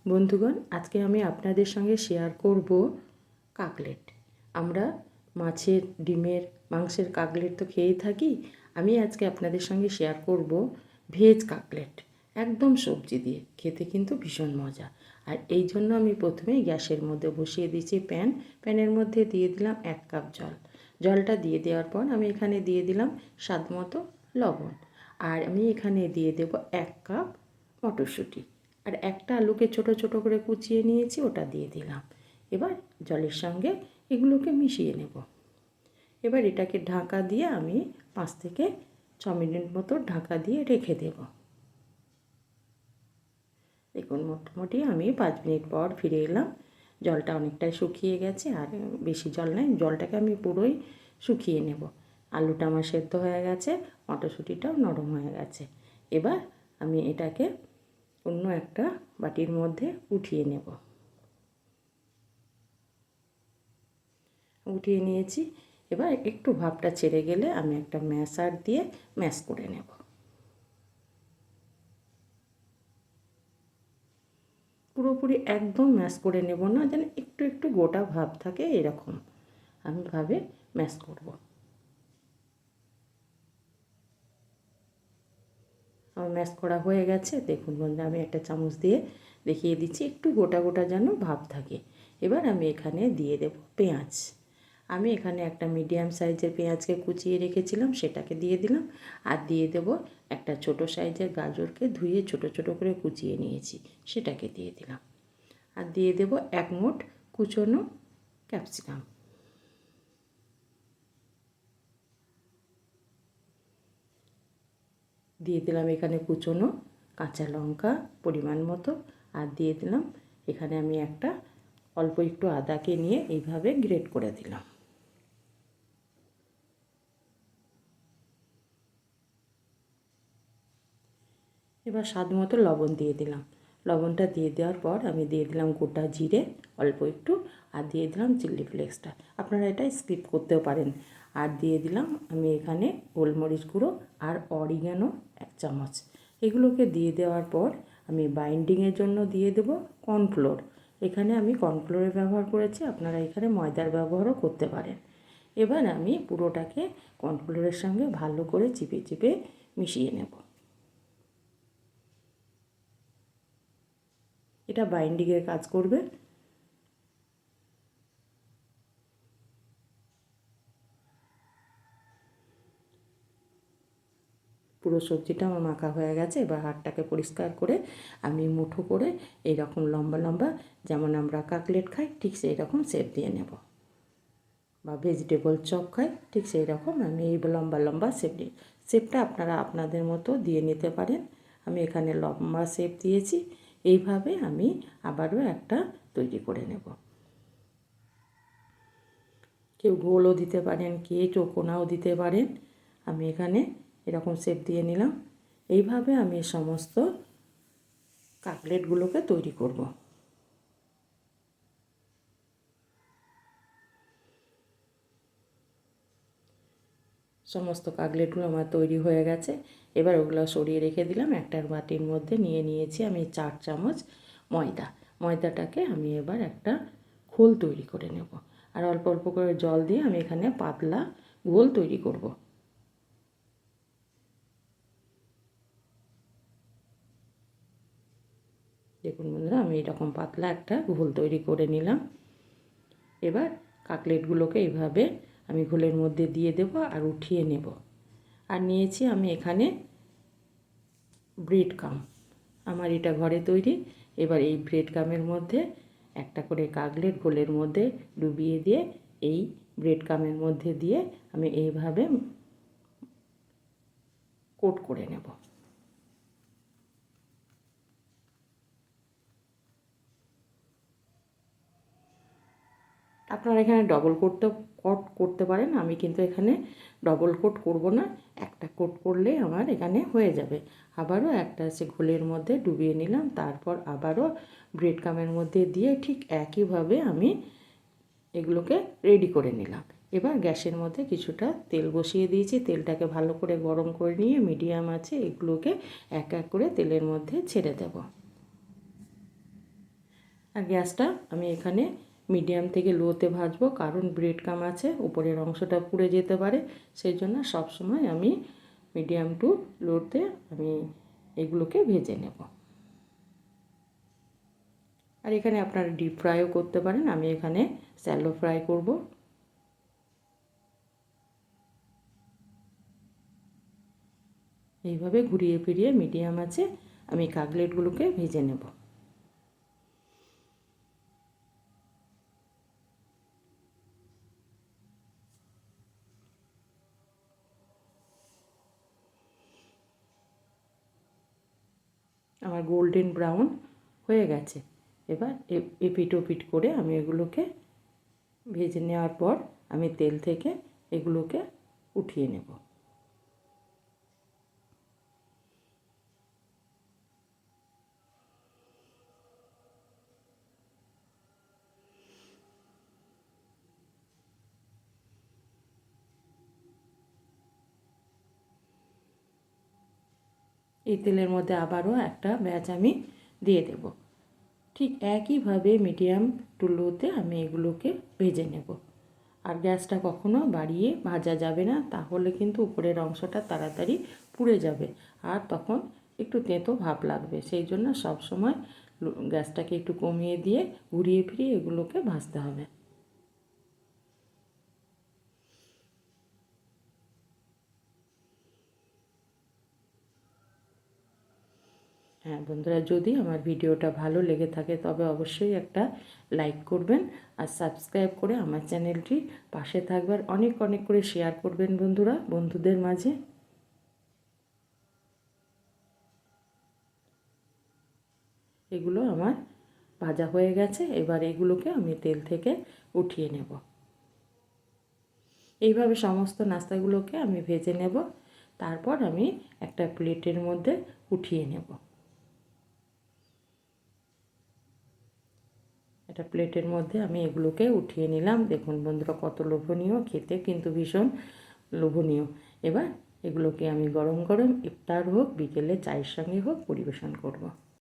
বন্ধুগণ, আজকে আমি আপনাদের সঙ্গে শেয়ার করব কাকলেট। আমরা মাছের, ডিমের, মাংসের কাকলেট তো খেয়েই থাকি। আমি আজকে আপনাদের সঙ্গে শেয়ার করব ভেজ কাকলেট, একদম সবজি দিয়ে। খেতে কিন্তু ভীষণ মজা। আর এই জন্য আমি প্রথমেই গ্যাসের মধ্যে বসিয়ে দিয়েছি প্যানের মধ্যে দিয়ে দিলাম 1 কাপ জল। জলটা দিয়ে দেওয়ার পর আমি এখানে দিয়ে দিলাম স্বাদ মতো লবণ। আর আমি এখানে দিয়ে দেব 1 কাপ মটরশুঁটি। আর একটা আলুকে ছোট ছোট করে কুচিয়ে নিয়েছি, ওটা দিয়ে দিলাম। এবার জলের সঙ্গে এগুলোকে মিশিয়ে নেব। এবার এটাকে ঢাকা দিয়ে আমি 5 থেকে 6 মিনিট মতো ঢাকা দিয়ে রেখে দেব। দেখুন, মোটামুটি আমি 5 মিনিট পর ফিরে এলাম। জলটা অনেকটাই শুকিয়ে গেছে, আর বেশি জল নেই, জলটাকে আমি পুরোই শুকিয়ে নেব। আলুটা আমার সেদ্ধ হয়ে গেছে, মটরশুঁটিটাও নরম হয়ে গেছে। এবার আমি এটাকে অন্য একটা বাটির মধ্যে উঠিয়ে নেব। উঠিয়ে নিয়েছি। এবার একটু ভাপটা ছেড়ে গেলে আমি একটা ম্যাশার দিয়ে ম্যাশ করে নেব। পুরোপুরি একদম ম্যাশ করে নেব না, যেন একটু একটু গোটা ভাব থাকে, এরকম আমি ভাবে ম্যাশ করব। আমার ম্যাশ করা হয়ে গেছে। দেখুন বন্ধুরা, আমি একটা চামচ দিয়ে দেখিয়ে দিচ্ছি, একটু গোটা গোটা যেন ভাব থাকে। এবার আমি এখানে দিয়ে দেব পেঁয়াজ। আমি এখানে একটা মিডিয়াম সাইজের পেঁয়াজকে কুচিয়ে রেখেছিলাম, সেটাকে দিয়ে দিলাম। আর দিয়ে দেব একটা ছোট সাইজের গাজরকে ধুয়ে ছোট ছোট করে কুচিয়ে নিয়েছি, সেটাকে দিয়ে দিলাম। আর দিয়ে দেব 1 মুঠ কুচনো ক্যাপসিকাম। দিয়ে দিলাম এখানে কুচনো কাঁচা লঙ্কা পরিমাণ মতো। আর দিয়ে দিলাম এখানে আমি একটা অল্প একটু আদাকে নিয়ে এইভাবে গ্রেট করে দিলাম। এবার স্বাদ মতো লবণ দিয়ে দিলাম। লবণটা দিয়ে দেওয়ার পর আমি দিয়ে দিলাম গোটা জিরে অল্প একটু, আর দিয়ে দিলাম চিলি ফ্লেক্সটা। আপনারা এটা স্কিপ করতেও পারেন। আর দিয়ে দিলাম আমি এখানে গোলমরিচ গুঁড়ো আর অরিগ্যানো 1 চামচ। এগুলোকে দিয়ে দেওয়ার পর আমি বাইন্ডিংয়ের জন্য দিয়ে দেব কর্নফ্লোর। এখানে আমি কর্নফ্লোরের ব্যবহার করেছি, আপনারা এখানে ময়দার ব্যবহারও করতে পারেন। এবার আমি পুরোটাকে কর্নফ্লোরের সঙ্গে ভালো করে চিপে চিপে মিশিয়ে নেব। এটা বাইন্ডিংয়ের কাজ করবে। পুরো সবজিটা আমার মাখা হয়ে গেছে। এবার হাতটাকে পরিষ্কার করে আমি মুঠো করে এইরকম লম্বা লম্বা, যেমন আমরা কাকলেট খাই ঠিক সেই রকম শেপ দিয়ে নেব, বা ভেজিটেবল চপ খাই ঠিক সেই রকম আমি এই লম্বা লম্বা শেপটা আপনারা আপনাদের মতো দিয়ে নিতে পারেন। আমি এখানে লম্বা শেপ দিয়েছি। এইভাবে আমি আবারও একটা তৈরি করে নেব। কেউ গোলও দিতে পারেন, কেউ চৌকোনাও দিতে পারেন। আমি এখানে এরকম শেপ দিয়ে নিলাম। এইভাবে আমি সমস্ত কাকলেটগুলোকে তৈরি করব। সমস্ত কাকলেটগুলো আমার তৈরি হয়ে গেছে। এবার ওগুলো সরিয়ে রেখে দিলাম। একটা বাটির মধ্যে নিয়ে নিয়েছি আমি 4 চামচ ময়দা। ময়দাটাকে আমি এবার একটা ঘোল তৈরি করে নেব। আর অল্প অল্প করে জল দিয়ে আমি এখানে পাতলা ঘোল তৈরি করব। দেখুন বন্ধুরা, আমি এরকম পাতলা একটা ঘোল তৈরি করে নিলাম। এবার কাকলেটগুলোকে এইভাবে আমি ঘোলের মধ্যে দিয়ে দেব আর উঠিয়ে নেব। আর নিয়েছি আমি এখানে ব্রেড কাম। আমার এটা ঘরে তৈরি। এবার এই ব্রেড কামের মধ্যে একটা করে কাকলেট ঘোলের মধ্যে ডুবিয়ে দিয়ে এই ব্রেড কামের মধ্যে দিয়ে আমি এইভাবে কোট করে নেব। আপনারা এখানে ডবল কোট করতে পারেন। আমি কিন্তু এখানে ডবল কোট করব না, একটা কোট করলেই আমার এখানে হয়ে যাবে। আবারও একটা সে ঘোলের মধ্যে ডুবিয়ে নিলাম, তারপর আবারও ব্রেড কামের মধ্যে দিয়ে ঠিক একইভাবে আমি এগুলোকে রেডি করে নিলাম। এবার গ্যাসের মধ্যে কিছুটা তেল বসিয়ে দিয়েছি। তেলটাকে ভালো করে গরম করে নিয়ে মিডিয়াম আছে এগুলোকে এক এক করে তেলের মধ্যে ছেড়ে দেব। আর গ্যাসটা আমি এখানে মিডিয়াম থেকে লোতে ভাজবো, কারণ ব্রেড কাম আছে, উপরের অংশটা পুড়ে যেতে পারে। সেই জন্য সবসময় আমি মিডিয়াম টু লোতে আমি এগুলোকে ভেজে নেব। আর এখানে আপনারা ডিপ ফ্রাইও করতে পারেন, আমি এখানে স্যালো ফ্রাই করব। এইভাবে ঘুরিয়ে ফিরিয়ে মিডিয়াম আছে আমি কাটলেটগুলোকে ভেজে নেব। আমার গোল্ডেন ব্রাউন হয়ে গেছে। এবার এপিট ওপিট করে আমি এগুলোকে ভেজে নেওয়ার পর আমি তেল থেকে এগুলোকে উঠিয়ে নেব। এই তেলের মধ্যে আবারও একটা ব্যাচ আমি দিয়ে দেব। ঠিক একইভাবে মিডিয়াম টু লোতে আমি এগুলোকে ভেজে নেব। আর গ্যাসটা কখনো বাড়িয়ে ভাজা যাবে না, তাহলে কিন্তু উপরের অংশটা তাড়াতাড়ি পুড়ে যাবে আর তখন একটু তেঁতো ভাব লাগবে। সেই জন্য সবসময় গ্যাসটাকে একটু কমিয়ে দিয়ে ঘুরিয়ে ফিরিয়ে এগুলোকে ভাজতে হবে। হ্যাঁ বন্ধুরা, যদি আমার ভিডিওটা ভালো লেগে থাকে তবে অবশ্যই একটা লাইক করবেন আর সাবস্ক্রাইব করে আমার চ্যানেলটি পাশে থাকবার অনেক অনেক করে শেয়ার করবেন বন্ধুরা, বন্ধুদের মাঝে। এগুলো আমার ভাজা হয়ে গেছে, এবার এগুলোকে আমি তেল থেকে উঠিয়ে নেব। এইভাবে সমস্ত নাস্তাগুলোকে আমি ভেজে নেব, তারপর আমি একটা প্লেটের মধ্যে উঠিয়ে নেব। একটা প্লেটের মধ্যে আমি এগুলোকে উঠিয়ে নিলাম। দেখুন বন্ধুরা কত লোভনীয়, খেতে কিন্তু ভীষণ লোভনীয়। এবার এগুলোকে আমি গরম গরম ইফতার হোক বিকেলে চায়ের সঙ্গে হোক পরিবেশন করব।